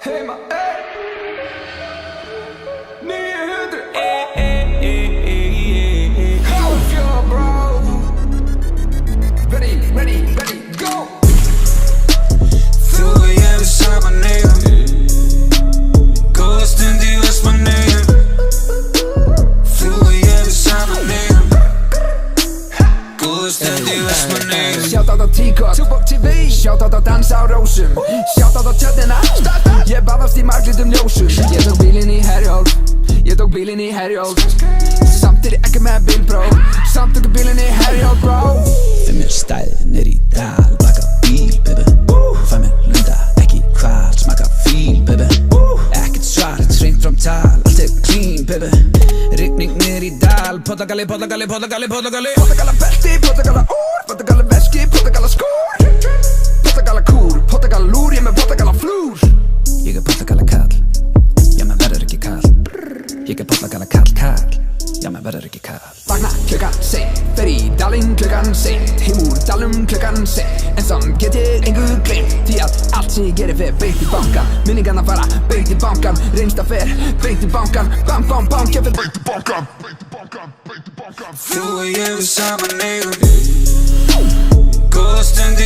Heima, 900 How you feel, bro? Ready, go! Þú og ég við saman eigum Góða stund í Vestmannaeyjum Þú og ég við saman eigum Góða stund í Vestmannaeyjum Shoutout á T-Cot, Tupac TV Shoutout á Dansa á Rósum Shoutout á tjöldina Ég baðast í marglitum ljósum Ég tók bílinn í Herjólf Samt ekki með bílpróf Samt ekki bílinn í Herjólf, bro Fæ mér stæði nýr í dal Baka bíl, baby Fæ mér lunda, ekki kval Smaka fíl, baby Ekkert svart, hreint fram tal Allt clean, baby Rigning nýr í dal Portagalli Portagala belti, Portagala úr Portagala veski, Portagala skór Portagala kúr, Portagala lúr Ég með Portagala flúr Ég Portagala kall Já, maður verður ekki kall Ég Portagala kall Já, maður verður ekki kall Vakna klukkan seint Fer í dalinn klukkan seint Heim úr dalum klukkan seint En sann get ég engu gleymt Því að allt sem ég gerir fer beint í bankan Minningarna fara beint í bankan Reynsta fer beint í bankan Bang, bang, bang Ég fer beint í bankan Þú og ég við saman eigum Góða stund í